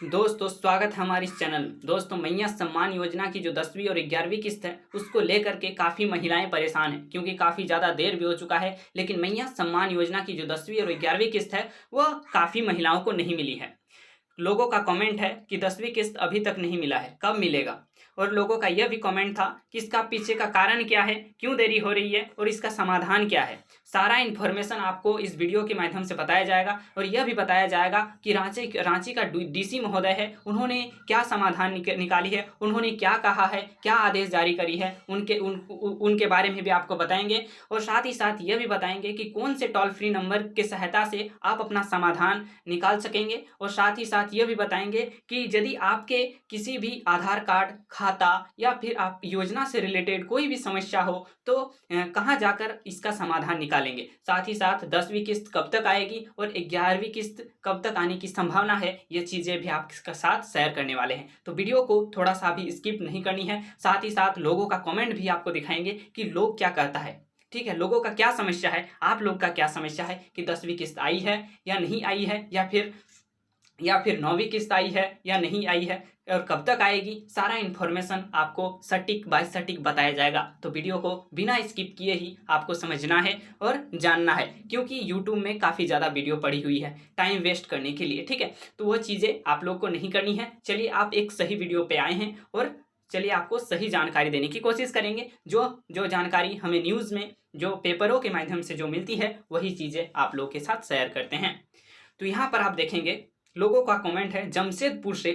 दोस्तों स्वागत है हमारे इस चैनल में। दोस्तों मैया सम्मान योजना की जो 10वीं और 11वीं किस्त है उसको लेकर के काफ़ी महिलाएं परेशान हैं, क्योंकि काफ़ी ज़्यादा देर भी हो चुका है। लेकिन मैया सम्मान योजना की जो 10वीं और 11वीं किस्त है वह काफ़ी महिलाओं को नहीं मिली है। लोगों का कमेंट है कि 10वीं किस्त अभी तक नहीं मिला है, कब मिलेगा। और लोगों का यह भी कमेंट था कि इसका पीछे का कारण क्या है, क्यों देरी हो रही है और इसका समाधान क्या है। सारा इन्फॉर्मेशन आपको इस वीडियो के माध्यम से बताया जाएगा और यह भी बताया जाएगा कि रांची का डीसी महोदय है, उन्होंने क्या समाधान निकाली है, उन्होंने क्या कहा है, क्या आदेश जारी करी है, उनके बारे में भी आपको बताएंगे। और साथ ही साथ यह भी बताएंगे कि कौन से टोल फ्री नंबर की सहायता से आप अपना समाधान निकाल सकेंगे। और साथ ही साथ यह भी बताएंगे कि यदि आपके किसी भी आधार कार्ड, खाता या फिर आप योजना से रिलेटेड कोई भी समस्या हो तो कहाँ जाकर इसका समाधान निकालेंगे। साथ ही साथ 10वीं किस्त कब तक आएगी और 11वीं किस्त कब तक आने की संभावना है, ये चीज़ें भी आपके साथ शेयर करने वाले हैं। तो वीडियो को थोड़ा सा भी स्किप नहीं करनी है। साथ ही साथ लोगों का कमेंट भी आपको दिखाएंगे कि लोग क्या कहता है। ठीक है, लोगों का क्या समस्या है, आप लोग का क्या समस्या है कि 10वीं किस्त आई है या नहीं आई है, या फिर 9वीं किस्त आई है या नहीं आई है और कब तक आएगी। सारा इन्फॉर्मेशन आपको सटीक बाय सटीक बताया जाएगा। तो वीडियो को बिना स्किप किए ही आपको समझना है और जानना है, क्योंकि यूट्यूब में काफ़ी ज़्यादा वीडियो पड़ी हुई है टाइम वेस्ट करने के लिए। ठीक है, तो वह चीज़ें आप लोग को नहीं करनी है। चलिए, आप एक सही वीडियो पे आए हैं और चलिए आपको सही जानकारी देने की कोशिश करेंगे। जो जानकारी हमें न्यूज़ में, जो पेपरों के माध्यम से जो मिलती है, वही चीज़ें आप लोग के साथ शेयर करते हैं। तो यहाँ पर आप देखेंगे लोगों का कमेंट है जमशेदपुर से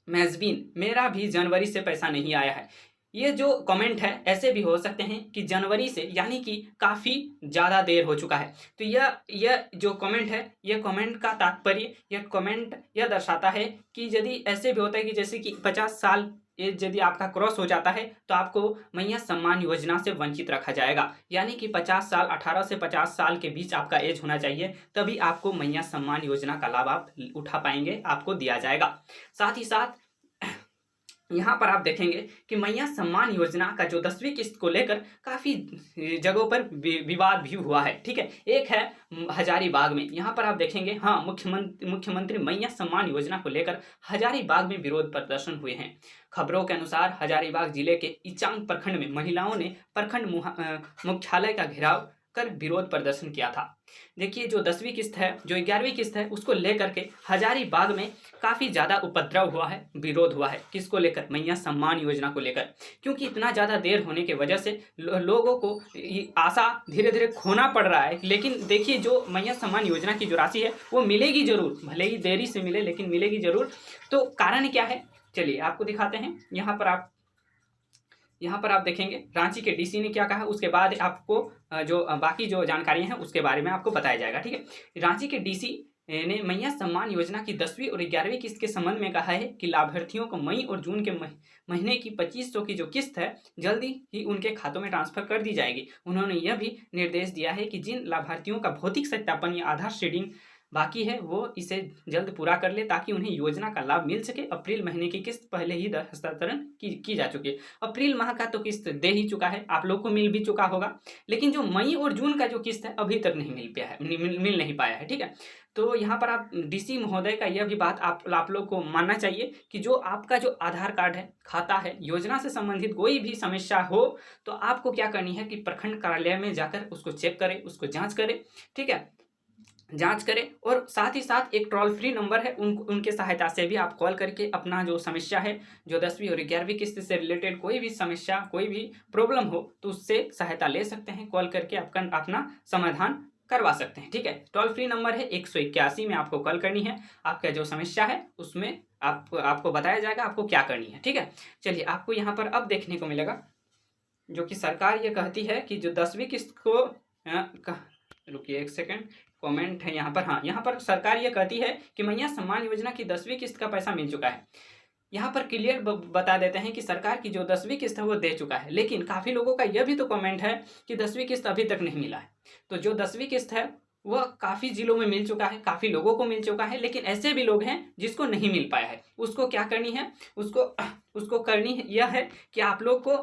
मेजबीन, मेरा भी जनवरी से पैसा नहीं आया है। ये जो कमेंट है ऐसे भी हो सकते हैं कि जनवरी से, यानी कि काफ़ी ज़्यादा देर हो चुका है। तो यह जो कमेंट है, यह कमेंट का तात्पर्य, यह कमेंट यह दर्शाता है कि यदि ऐसे भी होता है कि जैसे कि 50 साल एज यदि आपका क्रॉस हो जाता है तो आपको मैया सम्मान योजना से वंचित रखा जाएगा। यानी कि 50 साल, 18 से 50 साल के बीच आपका एज होना चाहिए, तभी आपको मैया सम्मान योजना का लाभ आप उठा पाएंगे, आपको दिया जाएगा। साथ ही साथ यहाँ पर आप देखेंगे कि मैया सम्मान योजना का जो 10वीं किस्त को लेकर काफ़ी जगहों पर विवाद भी हुआ है। ठीक है, एक है हजारीबाग में। यहाँ पर आप देखेंगे, हाँ, मुख्यमंत्री मैया सम्मान योजना को लेकर हजारीबाग में विरोध प्रदर्शन हुए हैं। खबरों के अनुसार हजारीबाग जिले के इचांग प्रखंड में महिलाओं ने प्रखंड मुख्यालय का घेराव कर विरोध प्रदर्शन किया था। देखिए, जो 10वीं किस्त है, जो 11वीं किस्त है, उसको लेकर के हजारीबाग में काफ़ी ज़्यादा उपद्रव हुआ है, विरोध हुआ है। किसको लेकर? मैया सम्मान योजना को लेकर। क्योंकि इतना ज़्यादा देर होने की वजह से लोगों को आशा धीरे धीरे खोना पड़ रहा है। लेकिन देखिए, जो मैया सम्मान योजना की जो राशि है वो मिलेगी ज़रूर, भले ही देरी से मिले लेकिन मिलेगी ज़रूर। तो कारण क्या है, चलिए आपको दिखाते हैं। यहाँ पर आप देखेंगे रांची के डीसी ने क्या कहा, उसके बाद आपको जो बाकी जो जानकारियां हैं उसके बारे में आपको बताया जाएगा। ठीक है, रांची के डीसी ने मैया सम्मान योजना की 10वीं और 11वीं किस्त के संबंध में कहा है कि लाभार्थियों को मई और जून के महीने की 2500 की जो किस्त है जल्दी ही उनके खातों में ट्रांसफर कर दी जाएगी। उन्होंने यह भी निर्देश दिया है कि जिन लाभार्थियों का भौतिक सत्यापन या आधार सीडिंग बाकी है वो इसे जल्द पूरा कर ले, ताकि उन्हें योजना का लाभ मिल सके। अप्रैल महीने की किस्त पहले ही हस्तांतरण की जा चुकी है। अप्रैल माह का तो किस्त दे ही चुका है, आप लोग को मिल भी चुका होगा। लेकिन जो मई और जून का जो किस्त है अभी तक नहीं मिल नहीं पाया है। ठीक है, तो यहाँ पर आप डीसी महोदय का यह भी बात आप लोग को मानना चाहिए कि जो आपका जो आधार कार्ड है, खाता है, योजना से संबंधित कोई भी समस्या हो तो आपको क्या करनी है कि प्रखंड कार्यालय में जाकर उसको चेक करें, उसको जाँच करें। ठीक है, जांच करें। और साथ ही साथ एक टोल फ्री नंबर है, उनके सहायता से भी आप कॉल करके अपना जो समस्या है, जो 10वीं और 11वीं किस्त से रिलेटेड कोई भी समस्या, कोई भी प्रॉब्लम हो तो उससे सहायता ले सकते हैं। कॉल करके अपना समाधान करवा सकते हैं। ठीक है, टोल फ्री नंबर है 181 में आपको कॉल करनी है। आपका जो समस्या है उसमें आपको बताया जाएगा आपको क्या करनी है। ठीक है, चलिए आपको यहाँ पर अब देखने को मिलेगा जो कि सरकार ये कहती है कि जो 10वीं किस्त को रुकिए एक सेकेंड, कमेंट है यहाँ पर। हाँ, यहाँ पर सरकार ये कहती है कि मैया सम्मान योजना की 10वीं किस्त का पैसा मिल चुका है। यहाँ पर क्लियर बता देते हैं कि सरकार की जो 10वीं किस्त है वो दे चुका है। लेकिन काफ़ी लोगों का यह भी तो कमेंट है कि 10वीं किस्त अभी तक नहीं मिला है। तो जो 10वीं किस्त है वह काफ़ी जिलों में मिल चुका है, काफ़ी लोगों को मिल चुका है। लेकिन ऐसे भी लोग हैं जिसको नहीं मिल पाया है। उसको क्या करनी है, उसको करनी यह है कि आप लोग को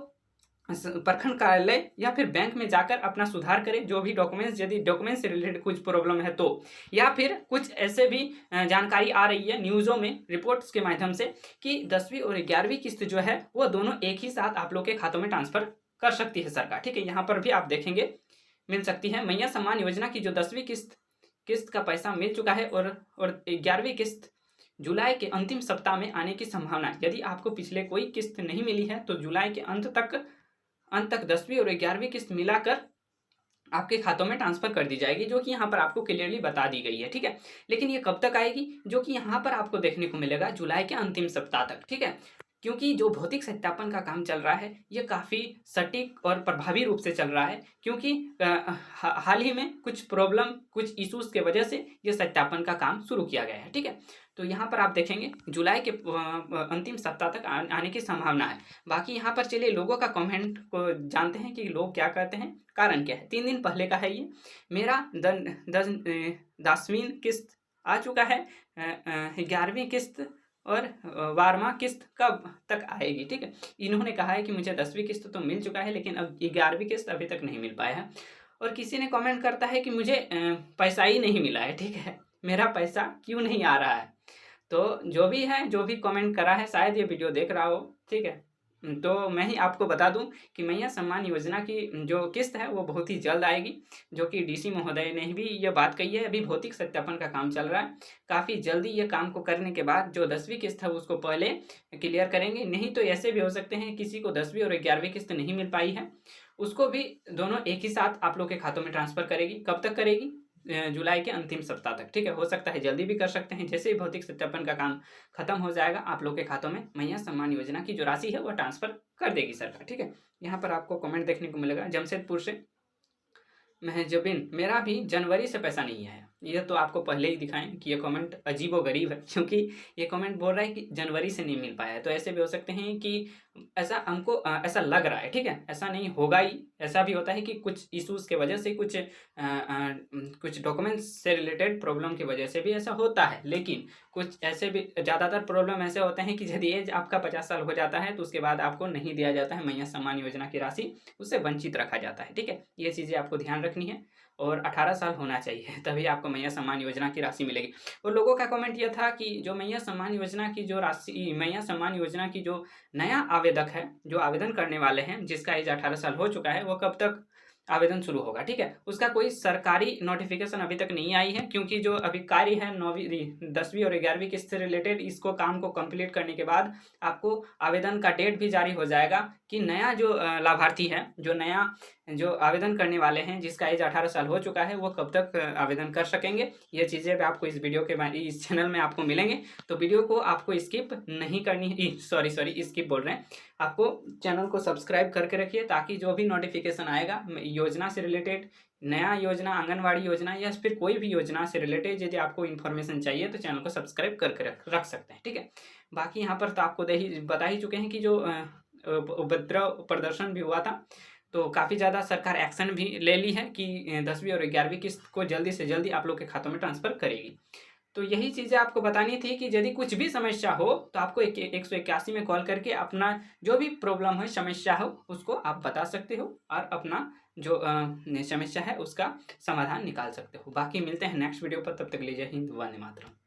प्रखंड कार्यालय या फिर बैंक में जाकर अपना सुधार करें, जो भी डॉक्यूमेंट्स, यदि डॉक्यूमेंट्स से रिलेटेड कुछ प्रॉब्लम है तो, या फिर कुछ ऐसे भी जानकारी आ रही है न्यूज़ों में रिपोर्ट्स के माध्यम से कि 10वीं और 11वीं किस्त जो है वो दोनों एक ही साथ आप लोग के खातों में ट्रांसफर कर सकती है सरकार। ठीक है, यहाँ पर भी आप देखेंगे मिल सकती है। मैया सम्मान योजना की जो 10वीं किस्त का पैसा मिल चुका है और 11वीं किस्त जुलाई के अंतिम सप्ताह में आने की संभावना है। यदि आपको पिछले कोई किस्त नहीं मिली है तो जुलाई के अंत तक 10वीं और 11वीं किस्त मिलाकर आपके खातों में ट्रांसफर कर दी जाएगी, जो कि यहाँ पर आपको क्लियरली बता दी गई है। ठीक है, लेकिन ये कब तक आएगी, जो कि यहाँ पर आपको देखने को मिलेगा जुलाई के अंतिम सप्ताह तक। ठीक है, क्योंकि जो भौतिक सत्यापन का काम चल रहा है ये काफ़ी सटीक और प्रभावी रूप से चल रहा है, क्योंकि हाल ही में कुछ प्रॉब्लम, कुछ इश्यूज के वजह से ये सत्यापन का काम शुरू किया गया है। ठीक है, तो यहाँ पर आप देखेंगे जुलाई के अंतिम सप्ताह तक आने की संभावना है। बाकी यहाँ पर चलिए लोगों का कमेंट को जानते हैं कि लोग क्या कहते हैं, कारण क्या है। 3 दिन पहले का है ये। मेरा 10वीं किस्त आ चुका है, 11वीं किस्त और 12वां किस्त कब तक आएगी। ठीक है, इन्होंने कहा है कि मुझे 10वीं किस्त तो मिल चुका है लेकिन अब 11वीं किस्त अभी तक नहीं मिल पाया है। और किसी ने कमेंट करता है कि मुझे पैसा ही नहीं मिला है। ठीक है, मेरा पैसा क्यों नहीं आ रहा है। तो जो भी है, जो भी कमेंट करा है, शायद ये वीडियो देख रहा हो। ठीक है, तो मैं ही आपको बता दूं कि मैया सम्मान योजना की जो किस्त है वो बहुत ही जल्द आएगी, जो कि डीसी महोदय ने भी ये बात कही है। अभी भौतिक सत्यापन का काम चल रहा है, काफ़ी जल्दी ये काम को करने के बाद जो 10वीं किस्त है उसको पहले क्लियर करेंगे। नहीं तो ऐसे भी हो सकते हैं किसी को 10वीं और 11वीं किस्त नहीं मिल पाई है, उसको भी दोनों एक ही साथ आप लोग के खातों में ट्रांसफ़र करेगी। कब तक करेगी, जुलाई के अंतिम सप्ताह तक। ठीक है, हो सकता है जल्दी भी कर सकते हैं। जैसे ही भौतिक सत्यापन का काम खत्म हो जाएगा आप लोग के खातों में मैया सम्मान योजना की जो राशि है वो ट्रांसफर कर देगी सरकार। ठीक है, यहाँ पर आपको कमेंट देखने को मिलेगा जमशेदपुर से महजबिन, मेरा भी जनवरी से पैसा नहीं आया। ये तो आपको पहले ही दिखाएं कि ये कमेंट अजीब व गरीब है, क्योंकि ये कमेंट बोल रहा है कि जनवरी से नहीं मिल पाया है। तो ऐसे भी हो सकते हैं कि ऐसा हमको ऐसा लग रहा है। ठीक है, ऐसा नहीं होगा ही। ऐसा भी होता है कि कुछ इश्यूज़ के वजह से, कुछ डॉक्यूमेंट्स से रिलेटेड प्रॉब्लम की वजह से भी ऐसा होता है। लेकिन कुछ ऐसे भी, ज़्यादातर प्रॉब्लम ऐसे होते हैं कि यदि एज आपका 50 साल हो जाता है तो उसके बाद आपको नहीं दिया जाता है मैया सम्मान योजना की राशि, उससे वंचित रखा जाता है। ठीक है, ये चीज़ें आपको ध्यान रखनी है और 18 साल होना चाहिए तभी आपको मैया सम्मान योजना की राशि मिलेगी। और लोगों का कमेंट यह था कि जो मैया सम्मान योजना की जो राशि, मैया सम्मान योजना की जो नया आवेदक है, जो आवेदन करने वाले हैं, जिसका एज 18 साल हो चुका है, वो कब तक आवेदन शुरू होगा। ठीक है, उसका कोई सरकारी नोटिफिकेशन अभी तक नहीं आई है, क्योंकि जो अभी कार्य है 10वीं और 11वीं किस्त से रिलेटेड, इसको काम को कंप्लीट करने के बाद आपको आवेदन का डेट भी जारी हो जाएगा कि नया जो लाभार्थी है, जो आवेदन करने वाले हैं, जिसका एज 18 साल हो चुका है, वो कब तक आवेदन कर सकेंगे। ये चीज़ें भी आपको इस वीडियो के इस चैनल में आपको मिलेंगे। तो वीडियो को आपको स्किप नहीं करनी है, सॉरी स्किप बोल रहे हैं, आपको चैनल को सब्सक्राइब करके रखिए, ताकि जो भी नोटिफिकेशन आएगा योजना से रिलेटेड, नया योजना, आंगनवाड़ी योजना या फिर कोई भी योजना से रिलेटेड यदि आपको इन्फॉर्मेशन चाहिए तो चैनल को सब्सक्राइब करके रख सकते हैं। ठीक है, बाकी यहाँ पर तो आपको बता ही चुके हैं कि जो उपद्रव प्रदर्शन भी हुआ था, तो काफ़ी ज़्यादा सरकार एक्शन भी ले ली है कि 10वीं और 11वीं किस्त को जल्दी से जल्दी आप लोग के खातों में ट्रांसफ़र करेगी। तो यही चीज़ें आपको बतानी थी कि यदि कुछ भी समस्या हो तो आपको 181 में कॉल करके अपना जो भी प्रॉब्लम हो, समस्या हो, उसको आप बता सकते हो और अपना जो समस्या है उसका समाधान निकाल सकते हो। बाकी मिलते हैं नेक्स्ट वीडियो पर, तब तक के लिए जय हिंद, वंदे मातरम।